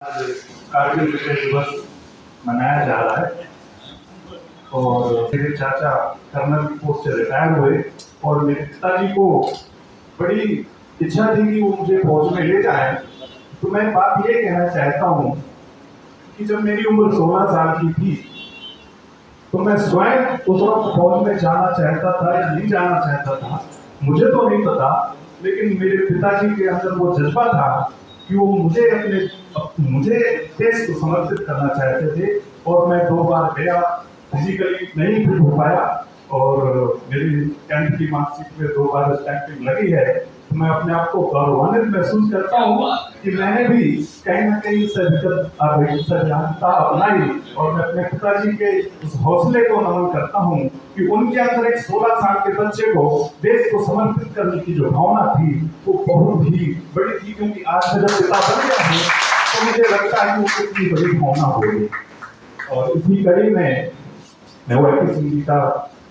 आज कारगिल विजय दिवस मनाया जा रहा है और मेरे चाचा कर्नल की पोस्ट से रिटायर हुए और मेरे पिताजी को बड़ी इच्छा थी कि वो मुझे फौज में ले जाए। तो मैं बात ये कहना चाहता हूँ कि जब मेरी उम्र 16 साल की थी तो मैं स्वयं उस वक्त फौज में जाना चाहता था या नहीं जाना चाहता था मुझे तो नहीं पता, लेकिन मेरे पिताजी के अंदर वो जज्बा था कि वो मुझे देश को समर्पित करना चाहते थे। और मैं 2 बार गया, फिजिकली नहीं फिट हो पाया और मेरी 10th की मार्कशीट में 2 बार स्टैंपिंग लगी है। तो मैं अपने आप को गौरवान्वित महसूस करता हूँ कि मैंने भी कहीं ना कहीं सजगता अपनाई और मैं अपने पिताजी के उस हौसले को नमन करता हूँ कि उनके अंदर एक 16 साल के बच्चे को देश को समर्पित करने की जो भावना थी वो बहुत ही बड़ी थी। क्योंकि आज मैं जब पिता बन गया हूँ तो मुझे लगता है कि वो कितनी बड़ी भावना होगी। और इसी कड़ी में मैं OIP सिंह जी का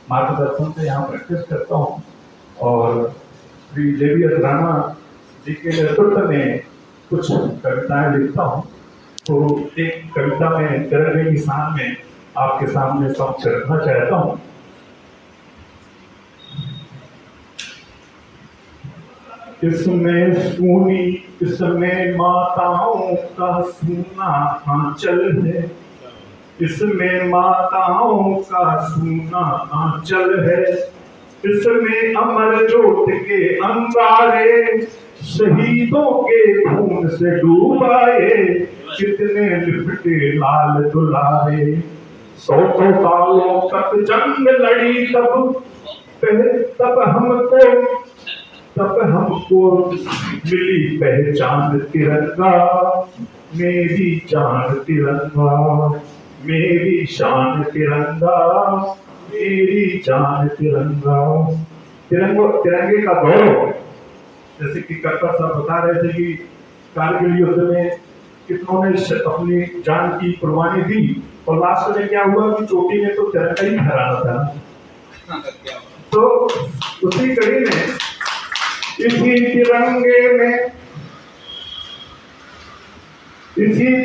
मार्गदर्शन से यहाँ प्रैक्टिस करता हूँ और श्री JBS राणा जी के नेतृत्व में कुछ कविताएं लिखता हूँ। तो एक कविता में तिरंगे की शान में आपके सामने समक्ष रखना चाहता हूँ। इसमें माताओं का सूना आंचल है, इसमें माताओं का सूना आंचल है, इसमें अमर ज्योत के अंगारे शहीदों के खून से डूबाए कितने लिपटे लाल दुलारे। 100 सालों तक जंग लड़ी तब हमको मिली पहचान तिरंगा, मेरी जान तिरंगा, मेरी शान तिरंगा, मेरी जान तिरंगा। तिरंगे का गौरव, जैसे कि कक्कर साहब बता रहे थे कि कारगिल युद्ध में कितनों ने अपनी जान की कुर्बानी दी और लास्ट में क्या हुआ कि चोटी में तो तिरंगा ही फहराना था। तो उसी कड़ी में इसी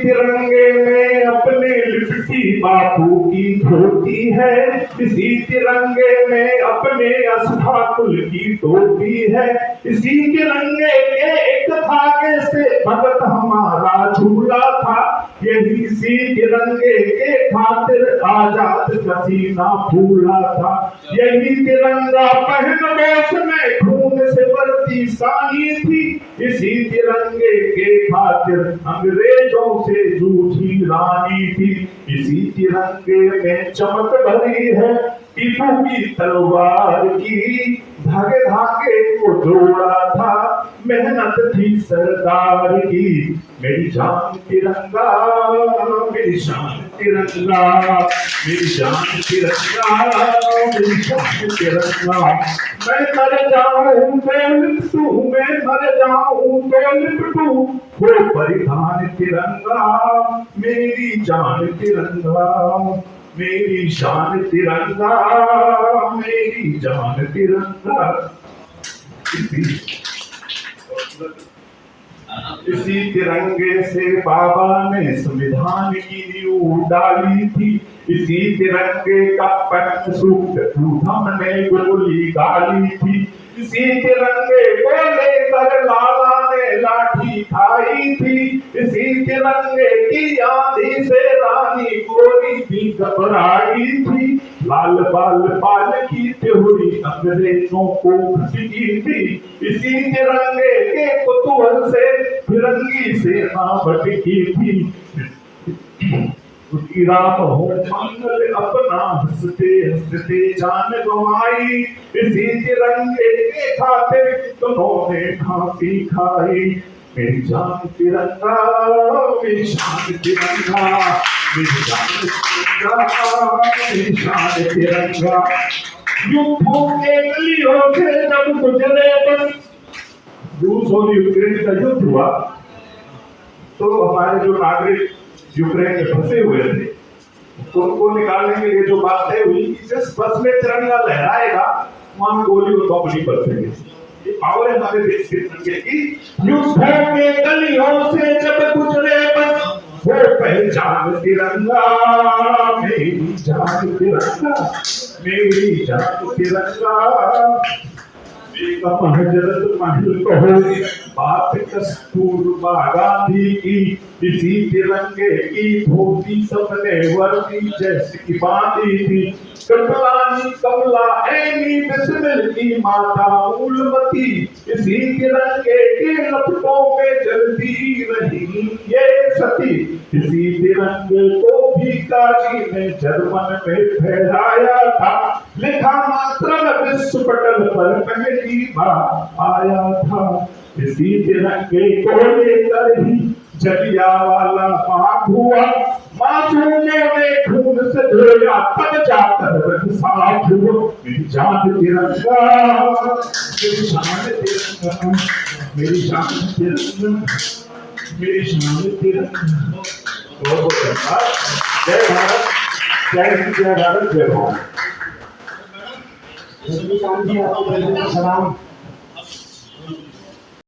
तिरंगे में अपने लिपटी बापू की धोती है, इसी तिरंगे में अपने अस्ताकुल की टोपी है, इसी तिरंगे के एक धागे से भगत हमारा झूला था, यही इसी तिरंगे के खातिर आजाद पसीना फूला था, यही तिरंगा पहन देश में खून से वर्दी सानी थी, इसी तिरंगे के खातिर अंग्रेजों से जूझी रानी थी, इसी तिरंगे में चमक भरी है टीपू की तलवार की, धागे धागे को जोड़ा था मेहनत थी सरदार की। मेरी जान तिरंगा, मेरी शान तिरंगा, मेरी जान तिरंगा, मेरी शान तिरंगा। मैं मर जाऊं तो लिपटू, मैं मर जाऊं तो लिपटू, वो परिधान तिरंगा, मेरी जान तिरंगा, मेरी शान तिरंगा, मेरी जान तिरंगा। इसी तिरंगे से बाबा ने संविधान की नींव डाली थी, इसी तिरंगे का पैंट सूट हमने गोली डाली थी, इसी तिरंगे को लेकर लाला ने लाठी खाई थी, इसी तिरंगे की आंधी से रानी गोरी भी घबराई थी, लाल बाल पाल की त्योरी अंग्रेजों को घसीटी थी, इसी तिरंगे के कुतूहल से फिरंगी सेना भटकी थी, उसकी रात हो मंगल अपना हंसते हंसते जान गंवाई, इसी तिरंगे के खातिर उन्होंने फांसी खाई। मेरी जान तिरंगा, मेरी शान तिरंगा, मेरी जान तिरंगा, मेरी शान तिरंगा। युद्धों के गलियों से जब गुजरे रूस और यूक्रेन का युद्ध हुआ तो हमारे जो नागरिक यूक्रेन में फंसे हुए थे तो उनको निकालने के लिए जो बात तय हुई कि जिस बस में तिरंगा लहराएगा वहां गोली और बम नहीं बरसेंगे। ये पावर है हमारे देश के तिरंगे की। युद्धों के गलियों से जब गुजरे बस है जान तिरंगा, मेरी जान तिरंगा, मेरी जान तिरंगा। बेगम हजरत महल कहो, बात कस्तूरबा गांधी की, इसी तिरंगे की धोती सबने वर्दी जैसी बांधी थी। कमलानी कमला ऐनी बिस्मिल की माता मूलमती, इसी तिरंगे के लपटों में जलती रही ये सती। इसी तिरंगे को भी काजी ने जर्मन में फहराया था, लिखा मात्र विश्व पटल पर पहली बार आया था। इसी तिरंगे को लेकर ही जलियांवाला बाग हुआ, मासूमों ने खून से धोया तब जाकर रंग साफ हुआ। मेरी जान तिरंगा, मेरी शान तिरंगा, मेरी शान तिरंगा, मेरी शान तिरंगा। बहुत धन्यवाद। जय भारत, जय हिंद, जय भारत, जय भारत। सलाम।